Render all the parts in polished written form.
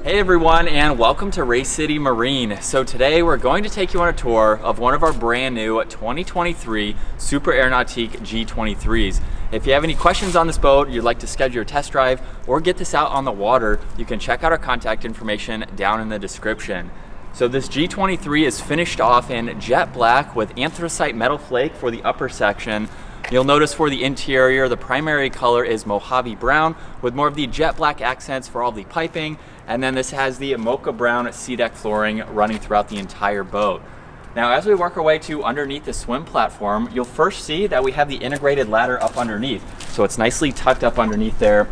Hey everyone, and welcome to Race City Marine. So today we're going to take you on a tour of one of our brand new 2023 Super Air Nautique G23s. If you have any questions on this boat, you'd like to schedule your test drive or get this out on the water, you can check out our contact information down in the description. So this G23 is finished off in jet black with anthracite metal flake for the upper section. You'll notice for the interior, the primary color is Mojave brown with more of the jet black accents for all the piping. And then this has the mocha brown sea deck flooring running throughout the entire boat. Now, as we work our way to underneath the swim platform, you'll first see that we have the integrated ladder up underneath. So it's nicely tucked up underneath there.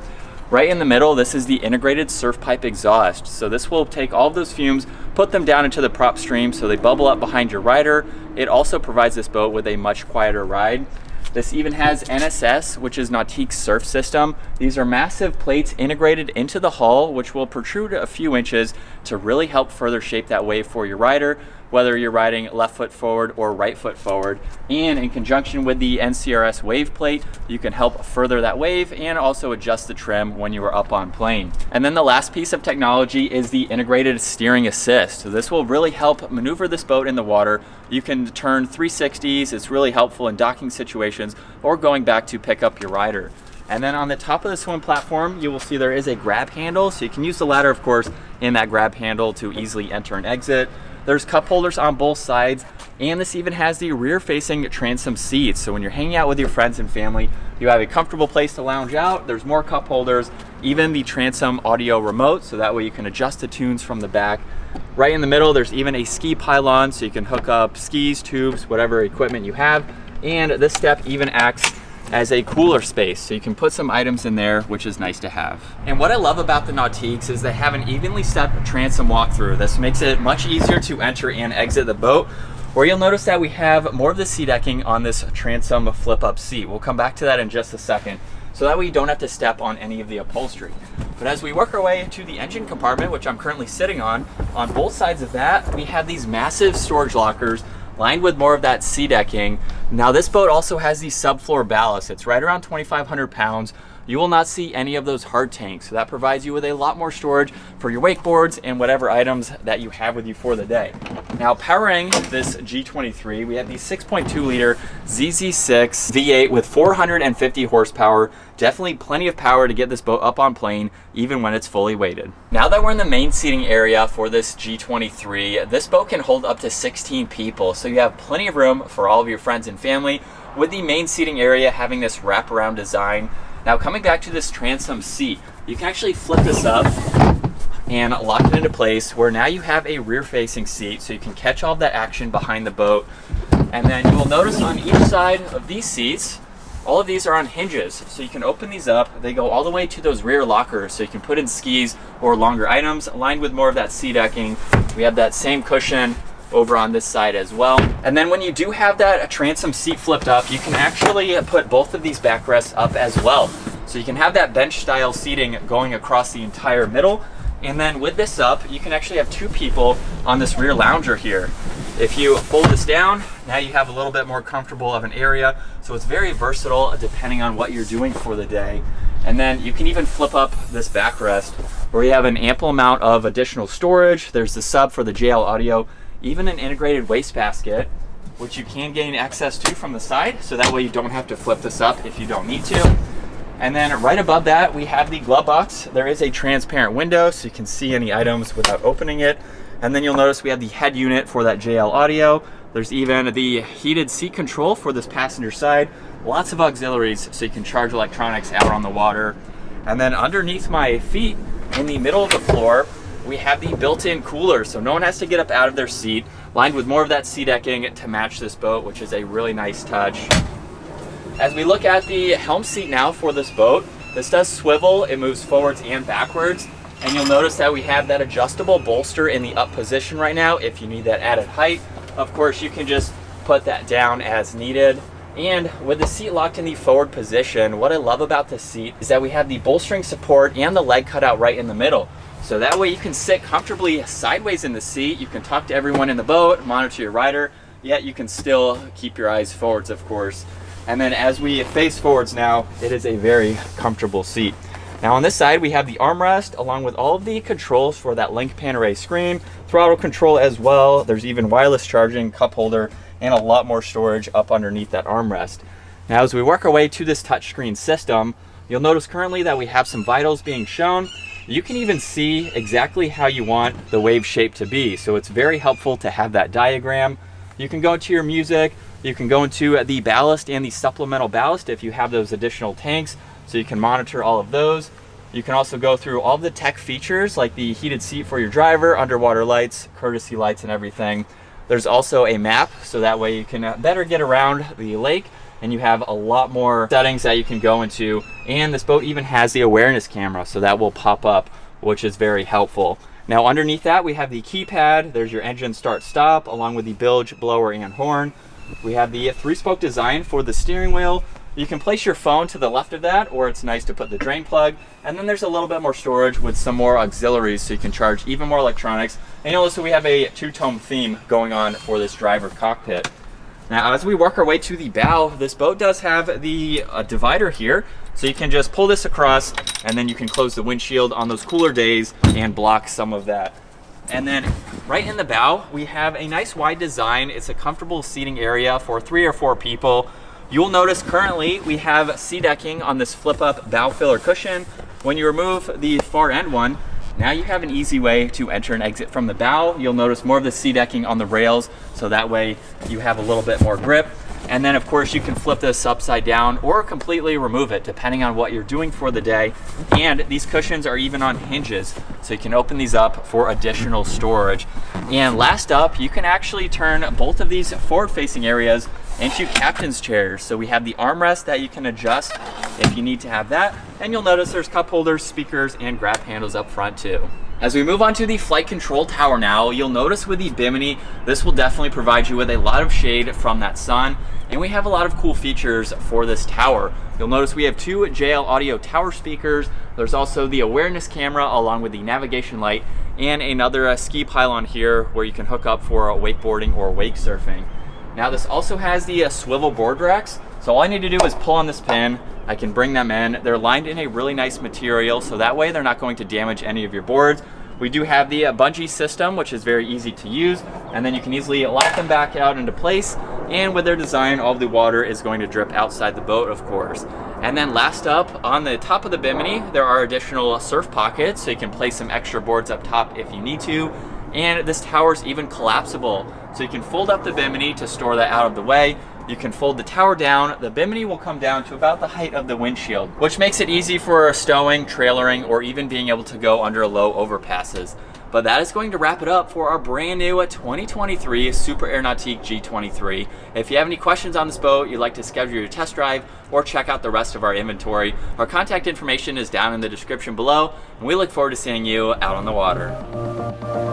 Right in the middle, this is the integrated surf pipe exhaust. So this will take all of those fumes, put them down into the prop stream so they bubble up behind your rider. It also provides this boat with a much quieter ride. This even has NSS, which is Nautique's surf system. These are massive plates integrated into the hull, which will protrude a few inches to really help further shape that wave for your rider, whether you're riding left foot forward or right foot forward. And in conjunction with the NCRS wave plate, you can help further that wave and also adjust the trim when you are up on plane. And then the last piece of technology is the integrated steering assist. So this will really help maneuver this boat in the water. You can turn 360s. It's really helpful in docking situations or going back to pick up your rider. And then on the top of the swim platform, you will see there is a grab handle. So you can use the ladder, of course, in that grab handle to easily enter and exit. There's cup holders on both sides, and this even has the rear-facing transom seats. So when you're hanging out with your friends and family, you have a comfortable place to lounge out. There's more cup holders, even the transom audio remote, so that way you can adjust the tunes from the back. Right in the middle, there's even a ski pylon, so you can hook up skis, tubes, whatever equipment you have. And this step even acts as a cooler space, so you can put some items in there, which is nice to have. And what I love about the Nautiques is they have an evenly stepped transom walkthrough. This makes it much easier to enter and exit the boat, where you'll notice that we have more of the sea decking on this transom flip up seat. We'll come back to that in just a second, so that way you don't have to step on any of the upholstery. But as we work our way to the engine compartment, which I'm currently sitting on both sides of that, we have these massive storage lockers lined with more of that sea decking. Now this boat also has the subfloor ballast. It's right around 2,500 pounds. You will not see any of those hard tanks. So that provides you with a lot more storage for your wakeboards and whatever items that you have with you for the day. Now powering this G23, we have the 6.2 liter ZZ6 V8 with 450 horsepower. Definitely plenty of power to get this boat up on plane, even when it's fully weighted. Now that we're in the main seating area for this G23, this boat can hold up to 16 people. So you have plenty of room for all of your friends and family, with the main seating area having this wraparound design. Now coming back to this transom seat, you can actually flip this up and lock it into place, where now you have a rear-facing seat, so you can catch all of that action behind the boat. And then you will notice on each side of these seats, all of these are on hinges, so you can open these up. They go all the way to those rear lockers, so you can put in skis or longer items, aligned with more of that sea decking. We have that same cushion over on this side as well. And then when you do have that transom seat flipped up, you can actually put both of these backrests up as well. So you can have that bench style seating going across the entire middle. And then with this up, you can actually have two people on this rear lounger here. If you fold this down, now you have a little bit more comfortable of an area. So it's very versatile depending on what you're doing for the day. And then you can even flip up this backrest, where you have an ample amount of additional storage. There's the sub for the JL audio, even an integrated wastebasket, which you can gain access to from the side, so that way you don't have to flip this up if you don't need to. And then right above that, we have the glove box. There is a transparent window, so you can see any items without opening it. And then you'll notice we have the head unit for that JL audio. There's even the heated seat control for this passenger side. Lots of auxiliaries, so you can charge electronics out on the water. And then underneath my feet, in the middle of the floor, we have the built-in cooler, so no one has to get up out of their seat, lined with more of that sea decking to match this boat, which is a really nice touch. As we look at the helm seat now for this boat, this does swivel. It moves forwards and backwards, and you'll notice that we have that adjustable bolster in the up position right now if you need that added height. Of course, you can just put that down as needed. And with the seat locked in the forward position, what I love about this seat is that we have the bolstering support and the leg cutout right in the middle. So that way you can sit comfortably sideways in the seat. You can talk to everyone in the boat, monitor your rider, yet you can still keep your eyes forwards, of course. And then as we face forwards now, it is a very comfortable seat. Now on this side, we have the armrest along with all of the controls for that link pan array screen, throttle control as well. There's even wireless charging, cup holder, and a lot more storage up underneath that armrest. Now as we work our way to this touchscreen system, you'll notice currently that we have some vitals being shown. You can even see exactly how you want the wave shape to be. So it's very helpful to have that diagram. You can go into your music, you can go into the ballast and the supplemental ballast if you have those additional tanks, so you can monitor all of those. You can also go through all the tech features like the heated seat for your driver, underwater lights, courtesy lights and everything. There's also a map, so that way you can better get around the lake, and you have a lot more settings that you can go into. And this boat even has the awareness camera, so that will pop up, which is very helpful. Now underneath that, we have the keypad. There's your engine start stop along with the bilge, blower, and horn. We have the 3-spoke design for the steering wheel. You can place your phone to the left of that, or it's nice to put the drain plug. And then there's a little bit more storage with some more auxiliaries, so you can charge even more electronics. And you'll also, we have a two-tone theme going on for this driver cockpit. Now, as we work our way to the bow, this boat does have the divider here. So you can just pull this across, and then you can close the windshield on those cooler days and block some of that. And then right in the bow, we have a nice wide design. It's a comfortable seating area for 3 or 4 people. You'll notice currently we have sea decking on this flip up bow filler cushion. When you remove the far end one, now you have an easy way to enter and exit from the bow. You'll notice more of the sea decking on the rails, so that way you have a little bit more grip. And then of course you can flip this upside down or completely remove it depending on what you're doing for the day. And these cushions are even on hinges, so you can open these up for additional storage. And last up, you can actually turn both of these forward-facing areas into captain's chairs. So we have the armrest that you can adjust if you need to have that. And you'll notice there's cup holders, speakers, and grab handles up front too. As we move on to the flight control tower now, you'll notice with the Bimini, this will definitely provide you with a lot of shade from that sun. And we have a lot of cool features for this tower. You'll notice we have 2 JL Audio tower speakers. There's also the awareness camera along with the navigation light, and another ski pylon here where you can hook up for wakeboarding or wake surfing. Now this also has the swivel board racks. So all I need to do is pull on this pin. I can bring them in. They're lined in a really nice material, so that way they're not going to damage any of your boards. We do have the bungee system, which is very easy to use, and then you can easily lock them back out into place. And with their design, all of the water is going to drip outside the boat, of course. And then last up, on the top of the Bimini, there are additional surf pockets, so you can place some extra boards up top if you need to. And this tower is even collapsible, so you can fold up the Bimini to store that out of the way. You can fold the tower down. The Bimini will come down to about the height of the windshield, which makes it easy for stowing, trailering, or even being able to go under low overpasses. But that is going to wrap it up for our brand new 2023 Super Air Nautique G23. If you have any questions on this boat, you'd like to schedule your test drive, or check out the rest of our inventory, our contact information is down in the description below, and we look forward to seeing you out on the water.